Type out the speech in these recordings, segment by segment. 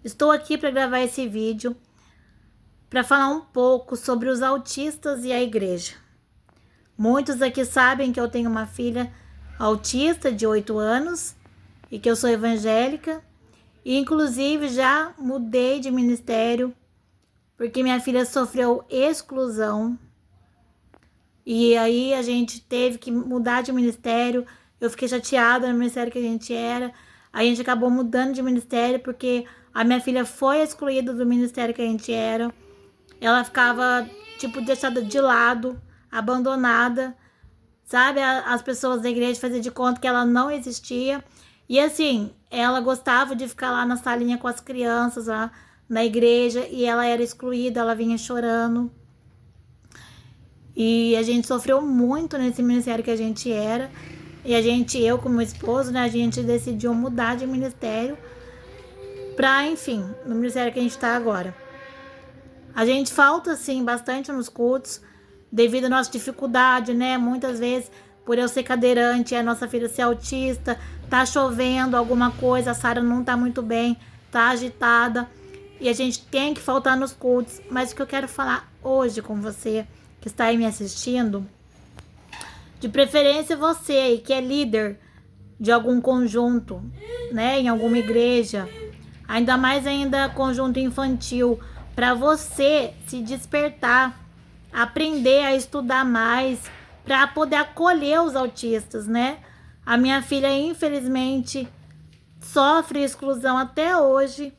Estou aqui para gravar esse vídeo para falar um pouco sobre os autistas e a igreja. Muitos aqui sabem que eu tenho uma filha autista de 8 anos e que eu sou evangélica. E inclusive já mudei de ministério porque minha filha sofreu exclusão. E aí a gente teve que mudar de ministério. Eu fiquei chateada no ministério que a gente era. A gente acabou mudando de ministério porque a minha filha foi excluída do ministério que a gente era. Ela ficava, tipo, deixada de lado, abandonada, sabe? As pessoas da igreja faziam de conta que ela não existia. E assim, ela gostava de ficar lá na salinha com as crianças lá na igreja e ela era excluída, ela vinha chorando. E a gente sofreu muito nesse ministério que a gente era. E eu com meu esposo, né, a gente decidiu mudar de ministério pra, enfim, no ministério que a gente tá agora. A gente falta, sim, bastante nos cultos, devido à nossa dificuldade, né? Muitas vezes, por eu ser cadeirante e a nossa filha ser autista, tá chovendo alguma coisa, a Sara não tá muito bem, tá agitada, e a gente tem que faltar nos cultos. Mas o que eu quero falar hoje com você, que está aí me assistindo, de preferência você aí, que é líder de algum conjunto, né? Em alguma igreja, ainda mais ainda conjunto infantil, para você se despertar, aprender a estudar mais, para poder acolher os autistas, né? A minha filha, infelizmente, sofre exclusão até hoje,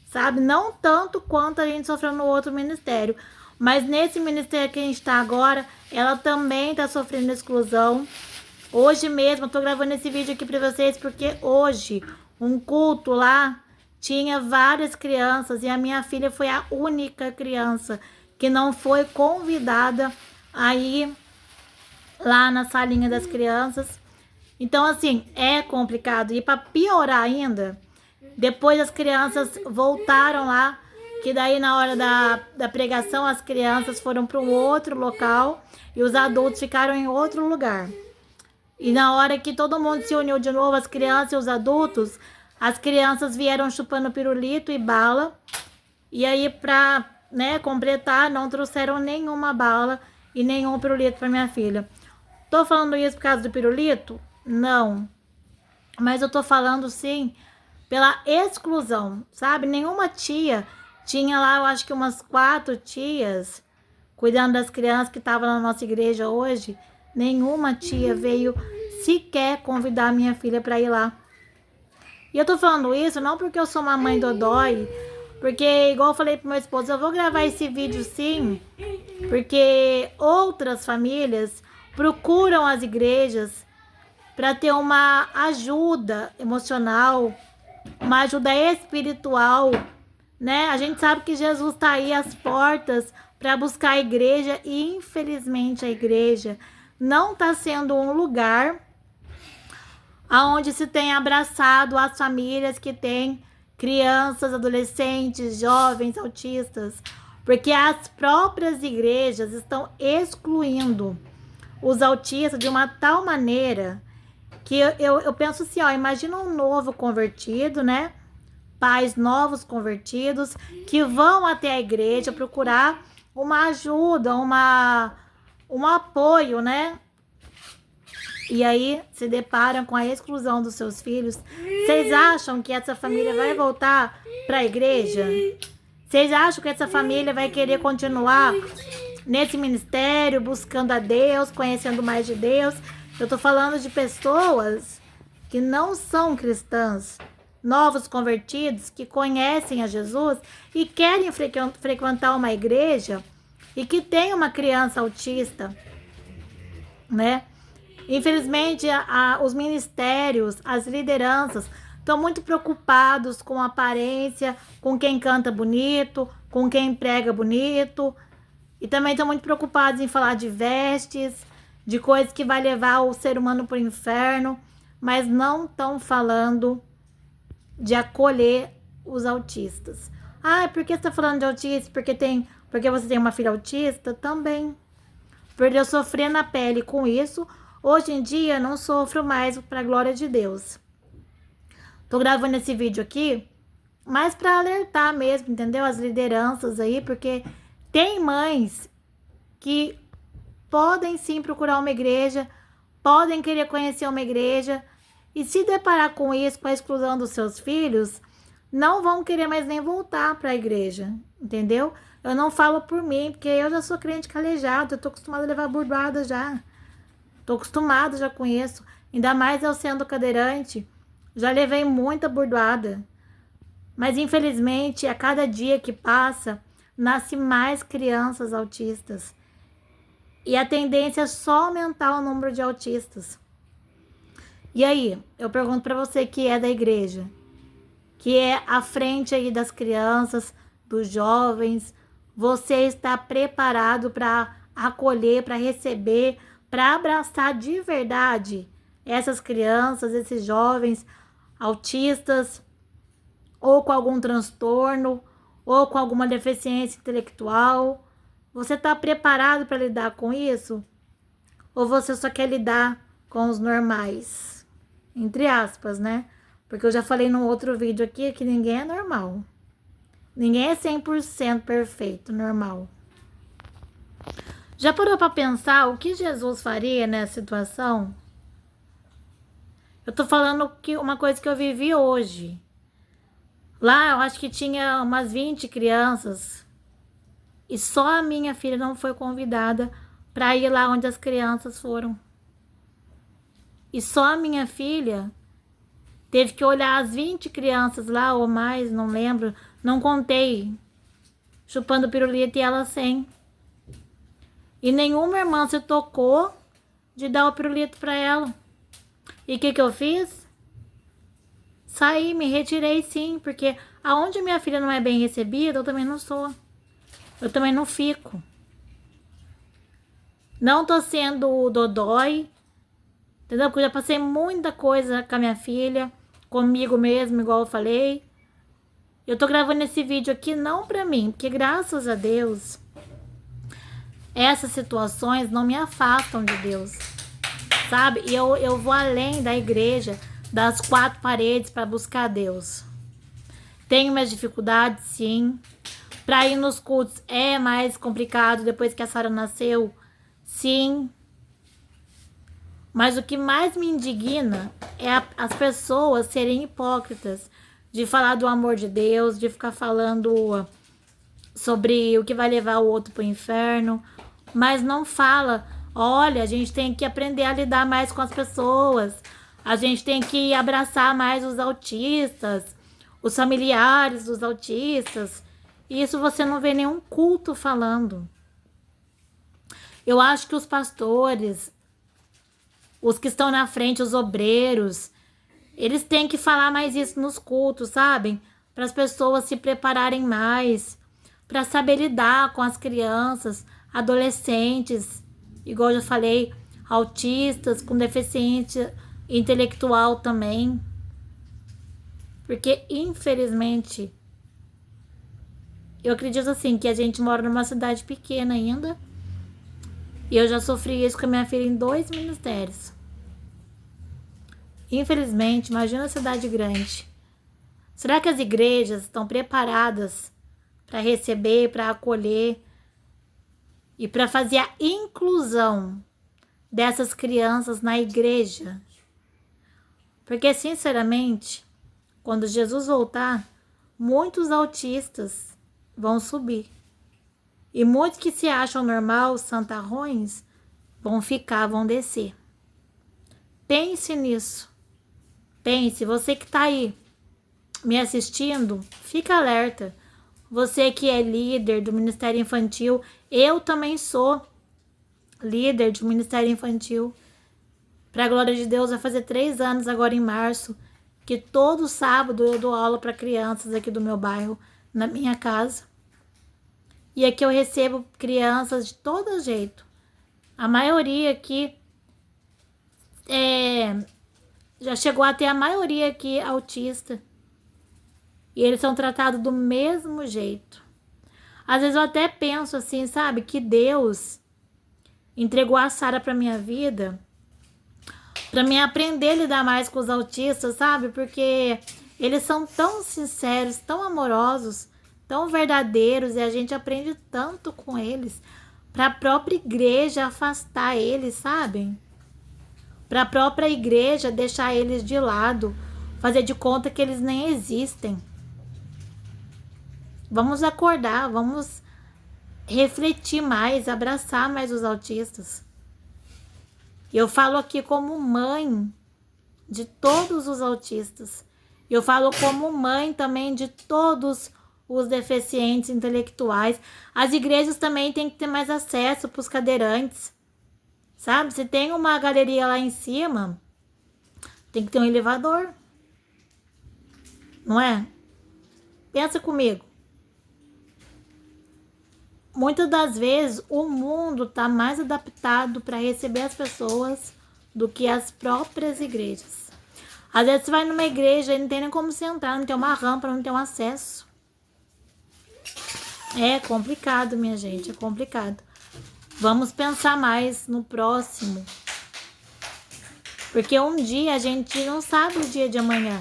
sabe? Não tanto quanto a gente sofreu no outro ministério, mas nesse ministério que a gente está agora, ela também está sofrendo exclusão. Hoje mesmo, eu tô gravando esse vídeo aqui para vocês porque hoje, um culto lá, tinha várias crianças e a minha filha foi a única criança que não foi convidada a ir lá na salinha das crianças. Então, assim, é complicado. E para piorar ainda, depois as crianças voltaram lá, que daí na hora da pregação as crianças foram para um outro local e os adultos ficaram em outro lugar. E na hora que todo mundo se uniu de novo, as crianças e os adultos, as crianças vieram chupando pirulito e bala. E aí, pra, né, completar, não trouxeram nenhuma bala e nenhum pirulito para minha filha. Tô falando isso por causa do pirulito? Não. Mas eu tô falando, sim, pela exclusão, sabe? Nenhuma tia tinha lá, eu acho que umas 4 tias cuidando das crianças que estavam na nossa igreja hoje. Nenhuma tia veio sequer convidar a minha filha para ir lá. E eu tô falando isso não porque eu sou uma mãe dodói, porque, igual eu falei pro meu esposo, eu vou gravar esse vídeo sim, porque outras famílias procuram as igrejas para ter uma ajuda emocional, uma ajuda espiritual, né? A gente sabe que Jesus tá aí às portas para buscar a igreja e, infelizmente, a igreja não está sendo um lugar onde se tem abraçado as famílias que têm crianças, adolescentes, jovens, autistas, porque as próprias igrejas estão excluindo os autistas de uma tal maneira que eu penso assim, ó, imagina um novo convertido, né? Pais novos convertidos que vão até a igreja procurar uma ajuda, um apoio, né? E aí se deparam com a exclusão dos seus filhos. Vocês acham que essa família vai voltar para a igreja? Vocês acham que essa família vai querer continuar nesse ministério, buscando a Deus, conhecendo mais de Deus? Eu tô falando de pessoas que não são cristãs, novos convertidos, que conhecem a Jesus e querem frequentar uma igreja e que tem uma criança autista, né? Infelizmente, os ministérios, as lideranças estão muito preocupados com a aparência, com quem canta bonito, com quem prega bonito. E também estão muito preocupados em falar de vestes, de coisas que vai levar o ser humano para o inferno, mas não estão falando de acolher os autistas. Ah, por que você está falando de autista? Porque você tem uma filha autista? Também. Por eu sofrer na pele com isso, hoje em dia não sofro mais, para a glória de Deus. Tô gravando esse vídeo aqui mas para alertar mesmo, entendeu? As lideranças aí, porque tem mães que podem sim procurar uma igreja, podem querer conhecer uma igreja, e se deparar com isso, com a exclusão dos seus filhos, não vão querer mais nem voltar para a igreja, entendeu? Eu não falo por mim, porque eu já sou crente calejado, eu tô acostumada a levar burdoada já. Tô acostumada, já conheço. Ainda mais eu sendo cadeirante, já levei muita burdoada. Mas infelizmente, a cada dia que passa, nasce mais crianças autistas. E a tendência é só aumentar o número de autistas. E aí, eu pergunto para você que é da igreja, que é à frente aí das crianças, dos jovens, você está preparado para acolher, para receber, para abraçar de verdade essas crianças, esses jovens autistas, ou com algum transtorno, ou com alguma deficiência intelectual? Você está preparado para lidar com isso? Ou você só quer lidar com os normais? Entre aspas, né? Porque eu já falei num outro vídeo aqui que ninguém é normal. Ninguém é 100% perfeito, normal. Já parou para pensar o que Jesus faria nessa situação? Eu tô falando que uma coisa que eu vivi hoje. Lá eu acho que tinha umas 20 crianças. E só a minha filha não foi convidada para ir lá onde as crianças foram. E só a minha filha teve que olhar as 20 crianças lá ou mais, não lembro, não contei, chupando pirulito e ela sem. E nenhuma irmã se tocou de dar o pirulito para ela. E o que eu fiz? Saí, me retirei sim, porque aonde minha filha não é bem recebida, eu também não sou. Eu também não fico. Não tô sendo dodói, entendeu? Porque eu já passei muita coisa com a minha filha, comigo mesmo, igual eu falei. Eu tô gravando esse vídeo aqui não pra mim, porque graças a Deus, essas situações não me afastam de Deus, sabe? E eu vou além da igreja, das 4 paredes para buscar Deus. Tenho minhas dificuldades, sim. Para ir nos cultos é mais complicado depois que a Sara nasceu, sim. Mas o que mais me indigna é as pessoas serem hipócritas, de falar do amor de Deus, de ficar falando sobre o que vai levar o outro para o inferno, mas não fala, olha, a gente tem que aprender a lidar mais com as pessoas, a gente tem que abraçar mais os autistas, os familiares dos autistas. Isso você não vê nenhum culto falando. Eu acho que os pastores, os que estão na frente, os obreiros, eles têm que falar mais isso nos cultos, sabem? Para as pessoas se prepararem mais, para saber lidar com as crianças, adolescentes, igual eu já falei, autistas, com deficiência intelectual também. Porque, infelizmente, eu acredito assim, que a gente mora numa cidade pequena ainda. E eu já sofri isso com a minha filha em 2 ministérios. Infelizmente, imagina a cidade grande. Será que as igrejas estão preparadas para receber, para acolher e para fazer a inclusão dessas crianças na igreja? Porque, sinceramente, quando Jesus voltar, muitos autistas vão subir. E muitos que se acham normal, santarrões, vão ficar, vão descer. Pense nisso. Pense, você que está aí me assistindo, fica alerta. Você que é líder do Ministério Infantil, eu também sou líder de Ministério Infantil. Para a glória de Deus, vai fazer 3 anos agora em março, que todo sábado eu dou aula para crianças aqui do meu bairro, na minha casa. E aqui eu recebo crianças de todo jeito. A maioria aqui já chegou a ter a maioria aqui autista. E eles são tratados do mesmo jeito. Às vezes eu até penso assim, sabe? Que Deus entregou a Sara pra minha vida, pra mim aprender a lidar mais com os autistas, sabe? Porque Eles são tão sinceros, tão amorosos, tão verdadeiros, e a gente aprende tanto com eles, para a própria igreja afastar eles, sabem? Para a própria igreja deixar eles de lado, fazer de conta que eles nem existem. Vamos acordar, vamos refletir mais, abraçar mais os autistas. Eu falo aqui como mãe de todos os autistas. Eu falo como mãe também de todos os deficientes intelectuais. As igrejas também têm que ter mais acesso para os cadeirantes. Sabe? Se tem uma galeria lá em cima, tem que ter um elevador. Não é? Pensa comigo. Muitas das vezes o mundo está mais adaptado para receber as pessoas do que as próprias igrejas. Às vezes você vai numa igreja e não tem nem como você entrar, não tem uma rampa, não tem um acesso. É complicado, minha gente, é complicado. Vamos pensar mais no próximo. Porque um dia a gente não sabe o dia de amanhã.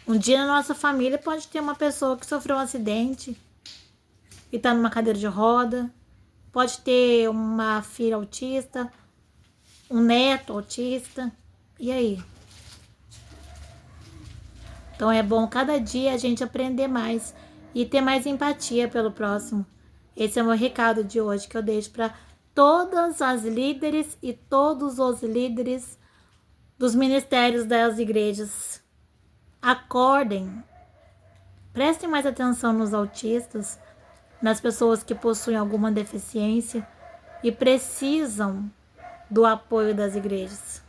Um dia na nossa família pode ter uma pessoa que sofreu um acidente e tá numa cadeira de roda. Pode ter uma filha autista, um neto autista. E aí? Então é bom cada dia a gente aprender mais e ter mais empatia pelo próximo. Esse é o meu recado de hoje que eu deixo para todas as líderes e todos os líderes dos ministérios das igrejas. Acordem. Prestem mais atenção nos autistas, nas pessoas que possuem alguma deficiência e precisam do apoio das igrejas.